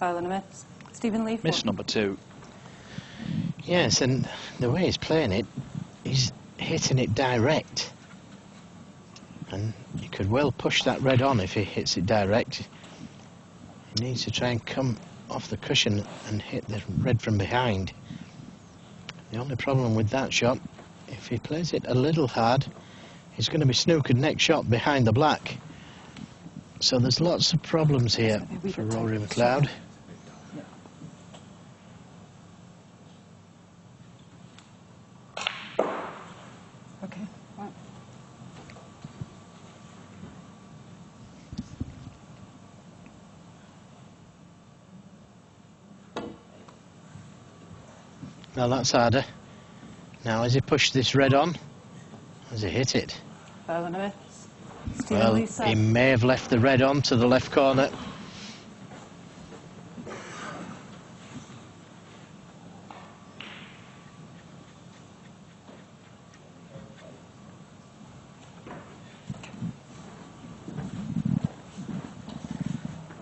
Foul and a miss. Stephen Lee. Miss number 2. Yes, and the way he's playing it, he's hitting it direct. And you could well push that red on if he hits it direct. He needs to try and come off the cushion and hit the red from behind. The only problem with that shot, if he plays it a little hard, he's going to be snookered next shot behind the black. So there's lots of problems here for Rory McLeod. Okay, right. Well, that's harder. Now, has he pushed this red on? Has he hit it? Foul and a miss. Stephen Well, Lee he set. may have left the red on to the left corner.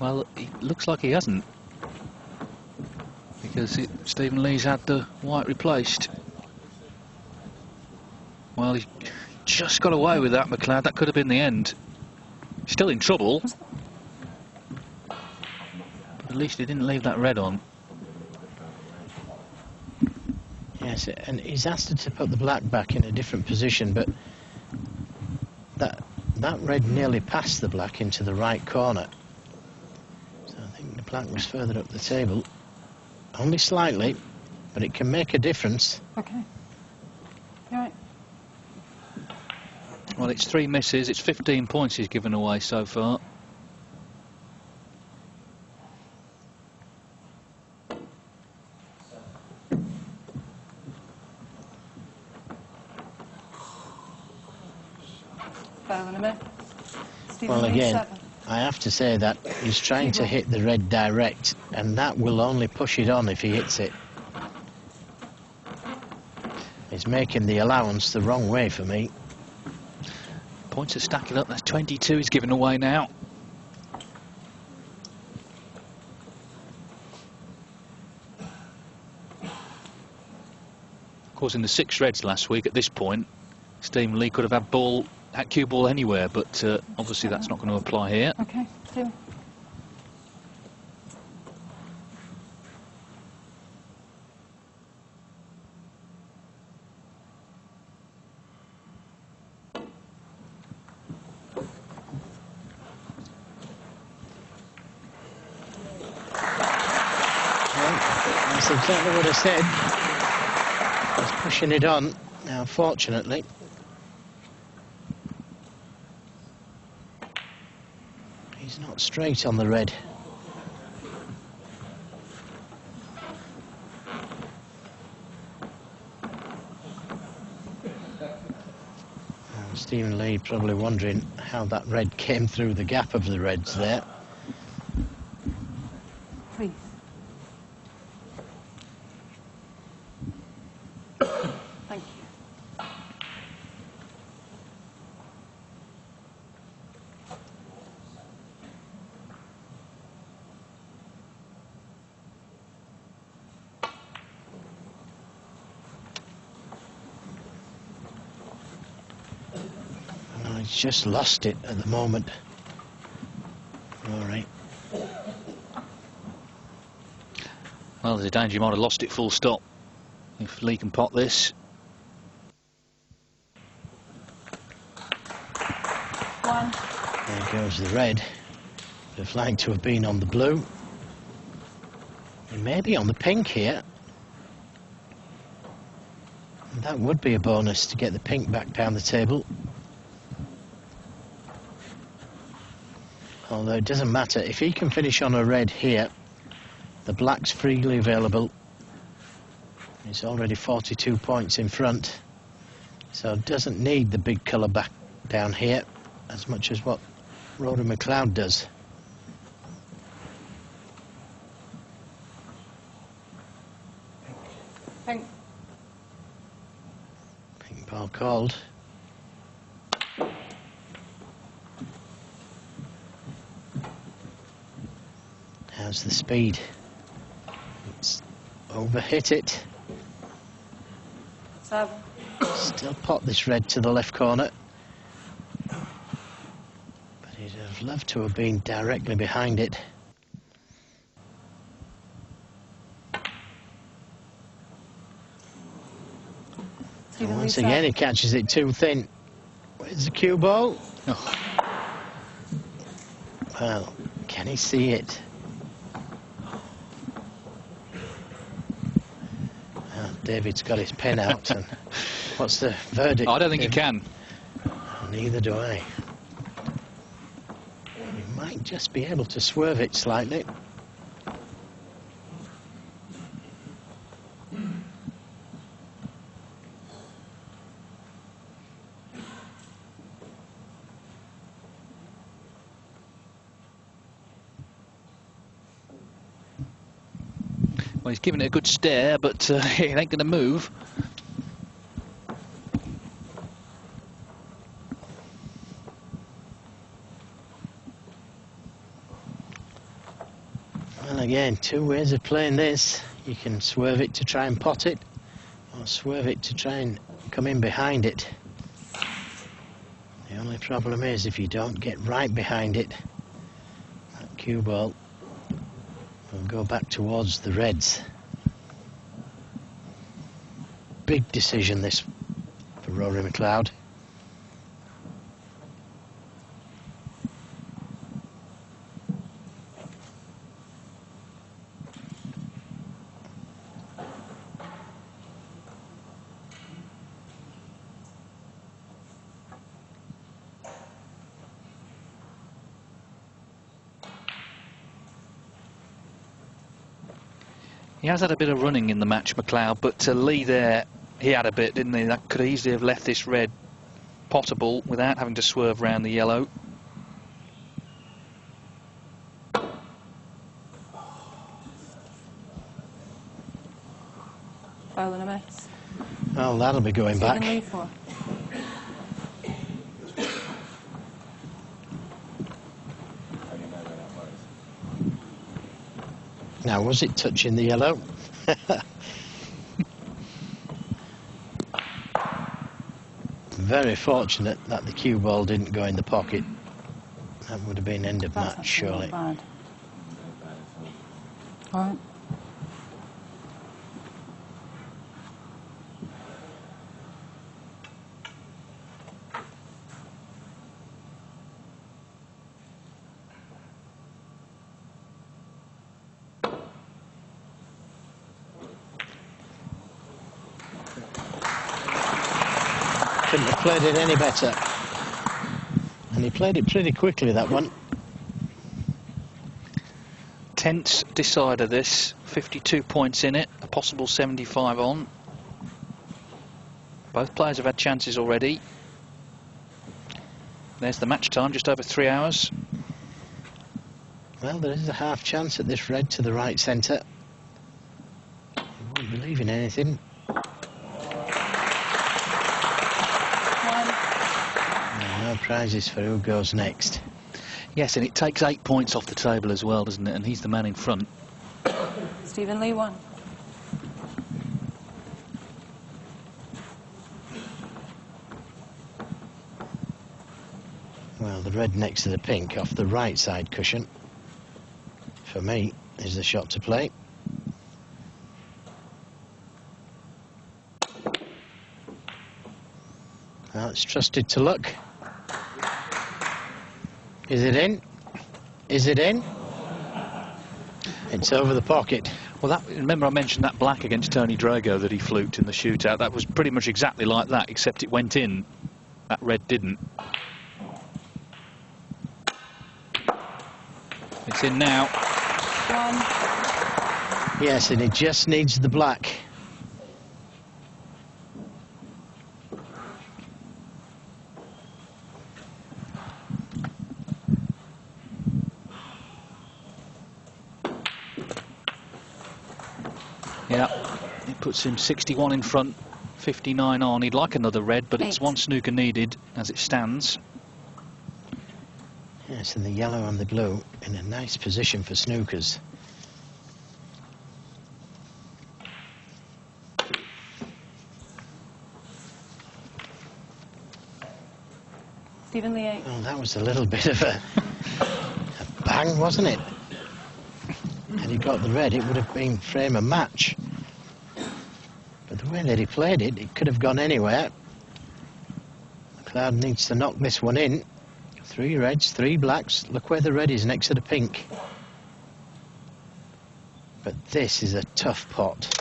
Well, it looks like he hasn't, because Stephen Lee's had the white replaced. Well, he just got away with that, McLeod. That could have been the end. Still in trouble, but at least he didn't leave that red on. Yes, and he's asked her to put the black back in a different position, but that red nearly passed the black into the right corner. So I think the black was further up the table. Only slightly, but it can make a difference. Okay. All right. Well, it's 3 misses. It's 15 points he's given away so far. Foul and a miss. Stephen Well, Lee, again, 7. I have to say that he's trying to hit the red direct, and that will only push it on if he hits it. He's making the allowance the wrong way for me. Points are stacking up. That's 22 he's given away now. Of course, in the 6 reds last week, at this point, Stephen Lee could have had cue ball anywhere, but obviously that's not going to apply here. Okay, Stephen. That's exactly what I said. He's pushing it on. Now, fortunately, he's not straight on the red. Stephen Lee probably wondering how that red came through the gap of the reds there. Please. Thank you. Oh, he's just lost it at the moment. All right. Well, there's a danger he might have lost it full stop. If Lee can pot this. 1. There goes the red. The flag to have been on the blue. It may be on the pink here. And that would be a bonus to get the pink back down the table. Although it doesn't matter. If he can finish on a red here, the black's freely available. He's already 42 points in front. So doesn't need the big colour back down here as much as what Rory McLeod does. Pink. Pink ball called. How's the speed? It's overhit it. 7. Still pot this red to the left corner. But he'd have loved to have been directly behind it. And once again he catches it too thin. Where's the cue ball? Oh. Well, can he see it? Well, David's got his pen out. And what's the verdict? I don't think he can. Neither do I. He might just be able to swerve it slightly. Well, he's giving it a good stare, but it ain't going to move. Well, again, two ways of playing this. You can swerve it to try and pot it, or swerve it to try and come in behind it. The only problem is if you don't get right behind it, that cue ball will go back towards the reds. Big decision this for Rory McLeod. He has had a bit of running in the match, McLeod, but Lee there, he had a bit, didn't he? That could easily have left this red potable without having to swerve round the yellow. Foul and a miss. Oh, that'll be going back. Lee 4. Now, was it touching the yellow? Very fortunate that the cue ball didn't go in the pocket. That would have been end of match, surely. Not bad. All right. Couldn't have played it any better. And he played it pretty quickly, that one. Tense decider this, 52 points in it, a possible 75 on. Both players have had chances already. There's the match time, just over 3 hours. Well, there is a half chance at this red to the right centre. He won't believe in anything. No prizes for who goes next. Yes, and it takes 8 points off the table as well, doesn't it? And he's the man in front. Stephen Lee 1. Well, the red next to the pink off the right side cushion, for me, is the shot to play. Well, it's trusted to luck. Is it in? Is it in? It's over the pocket. Well, remember I mentioned that black against Tony Drago that he fluked in the shootout. That was pretty much exactly like that, except it went in. That red didn't. It's in now. 1. Yes, and it just needs the black. Yeah, it puts him 61 in front, 59 on. He'd like another red, but it's 8. one snooker needed as it stands. Yes, and the yellow and the blue in a nice position for snookers. Stephen Lee 8. Well, that was a little bit of a bang, wasn't it? Had he got the red, it would have been frame a match. But the way that he played it, it could have gone anywhere. McLeod needs to knock this one in. 3 reds, 3 blacks. Look where the red is next to the pink. But this is a tough pot.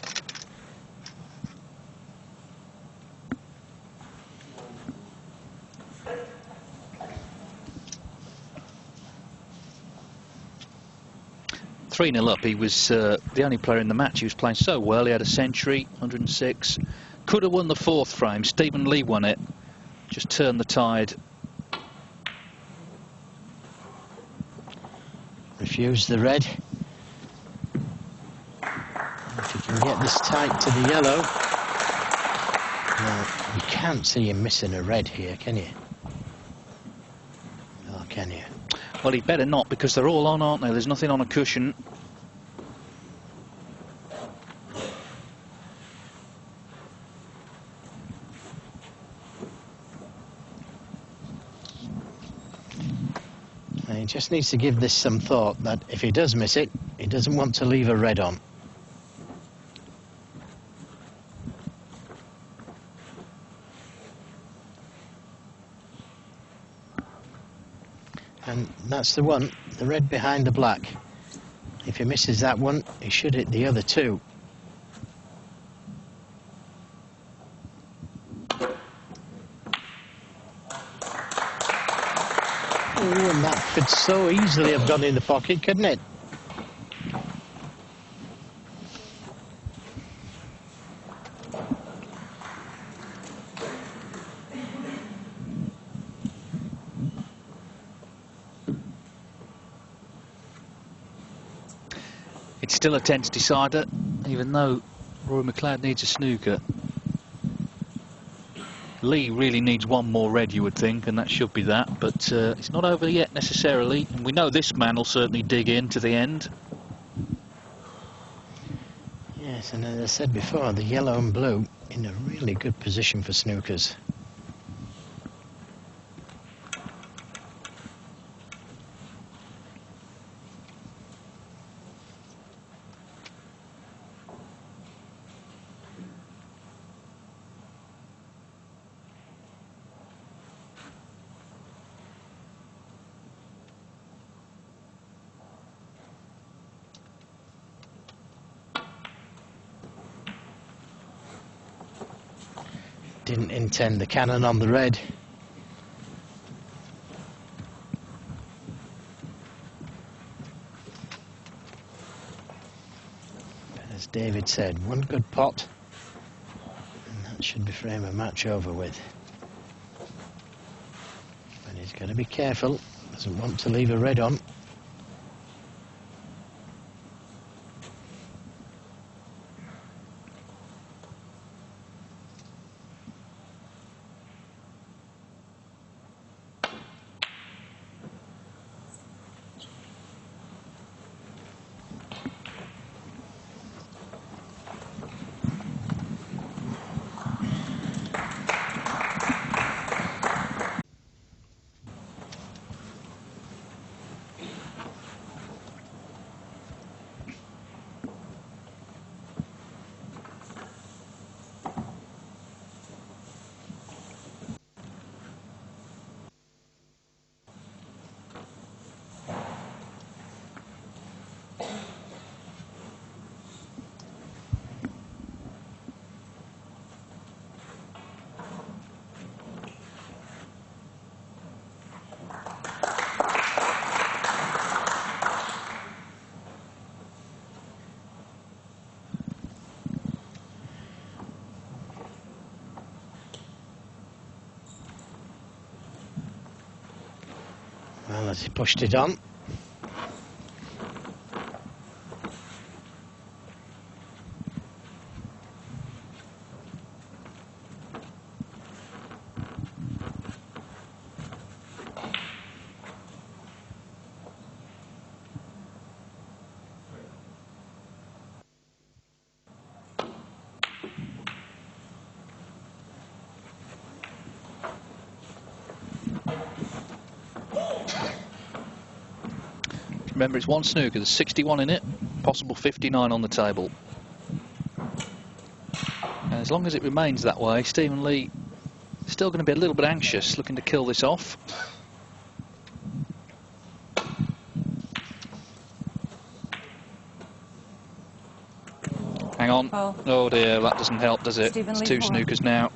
Three 0 up. He was the only player in the match. He was playing so well. He had a century, 106. Could have won the 4th frame. Stephen Lee won it. Just turned the tide. Refuse the red. If you can get this tight to the yellow. Now, you can't see him missing a red here, can you? Oh, can you? Well, he better not, because they're all on, aren't they? There's nothing on a cushion. He just needs to give this some thought, that if he does miss it, he doesn't want to leave a red on. And that's the one, the red behind the black. If he misses that one, he should hit the other 2. Oh, and that could so easily have gone in the pocket, couldn't it? It's still a tense decider, even though Rory McLeod needs a snooker. Lee really needs one more red, you would think, and that should be that, but it's not over yet necessarily, and we know this man will certainly dig in to the end. Yes, and as I said before, the yellow and blue in a really good position for snookers. Didn't intend the cannon on the red. But as David said, one good pot, and that should be frame a match over with. But he's got to be careful, doesn't want to leave a red on. Well, as he pushed it on. Remember, it's one snooker. There's 61 in it, possible 59 on the table. And as long as it remains that way, Stephen Lee still going to be a little bit anxious, looking to kill this off. Hang on. Oh dear, that doesn't help, does it? It's 2 snookers now.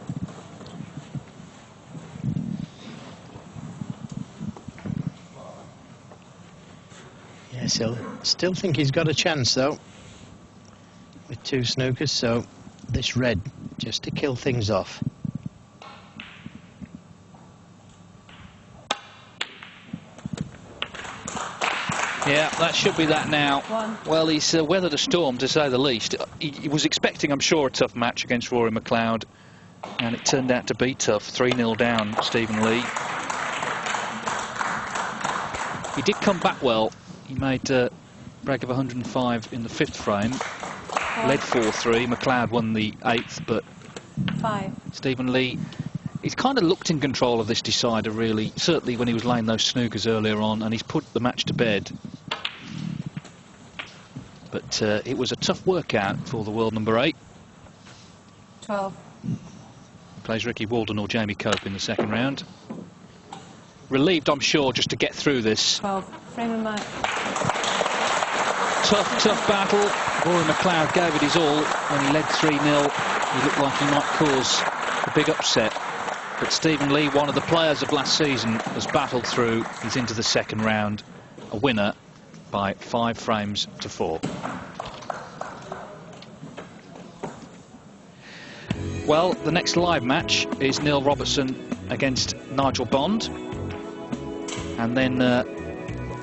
Yes, he'll still think he's got a chance though, with 2 snookers, so this red, just to kill things off. Yeah, that should be that now. Well, he's weathered a storm, to say the least. He was expecting, I'm sure, a tough match against Rory McLeod, and it turned out to be tough. 3-0 down, Stephen Lee. He did come back well. He made a break of 105 in the 5th frame. Led 4-3. McLeod won the 8th, but 5. Stephen Lee, he's kind of looked in control of this decider, really. Certainly when he was laying those snookers earlier on, and he's put the match to bed. But it was a tough workout for the world number 8. 12. Plays Ricky Walden or Jamie Cope in the 2nd round. Relieved, I'm sure, just to get through this. 12. Frame and match. Tough battle. Rory McLeod gave it his all when he led 3-0. He looked like he might cause a big upset. But Stephen Lee, one of the players of last season, has battled through. He's into the 2nd round, a winner by 5 frames to 4. Well, the next live match is Neil Robertson against Nigel Bond. And then,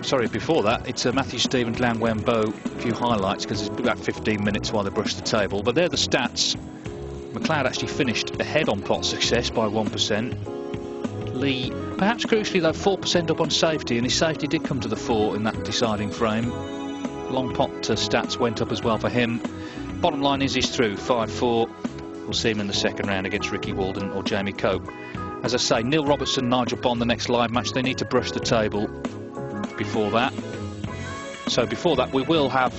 sorry, before that, it's Matthew Stevens, Liang Wenbo. A few highlights, because it's about 15 minutes while they brush the table. But they're the stats. McLeod actually finished ahead on pot success by 1%. Lee, perhaps crucially though, 4% up on safety, and his safety did come to the fore in that deciding frame. Long pot stats went up as well for him. Bottom line is he's through 5-4. We'll see him in the 2nd round against Ricky Walden or Jamie Cope. As I say, Neil Robertson, Nigel Bond, the next live match. They need to brush the table before that. So before that, we will have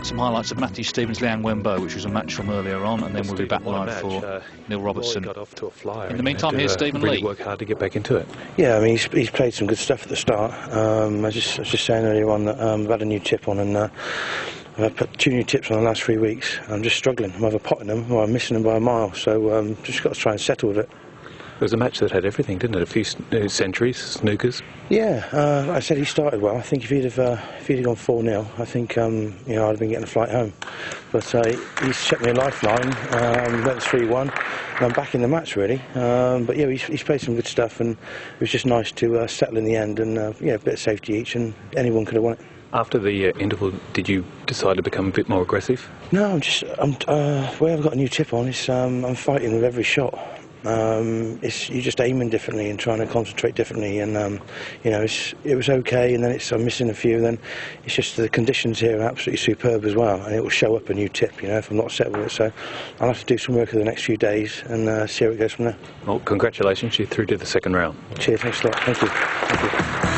some highlights of Matthew Stevens, Liang Wenbo, which was a match from earlier on, and then we'll be back live for Neil Robertson. Got off to a flyer. In the meantime, here's Stephen Lee. Lee. Work hard to get back into it. Yeah, I mean, he's played some good stuff at the start. I was just saying earlier on that I've had a new tip on, and I've put 2 new tips on the last 3 weeks. I'm just struggling. I'm either potting them or I'm missing them by a mile. So just got to try and settle with it. It was a match that had everything, didn't it? A few centuries, snookers. Yeah, like I said, he started well. I think if he'd have gone 4-0, I think you know, I'd have been getting a flight home. But he's checked me a lifeline. Went 3-1, and I'm back in the match really. But yeah, he's played some good stuff, and it was just nice to settle in the end, and yeah, a bit of safety each, and anyone could have won it. After the interval, did you decide to become a bit more aggressive? No, the way I've got a new tip on is I'm fighting with every shot. You're just aiming differently and trying to concentrate differently, and you know, it was okay, and then I'm missing a few, and then it's just the conditions here are absolutely superb as well, and it will show up a new tip, you know, if I'm not set with it. So I'll have to do some work over the next few days and see how it goes from there. Well, congratulations, you're through to the 2nd round. Cheers, thanks a lot. Thank you. Thank you.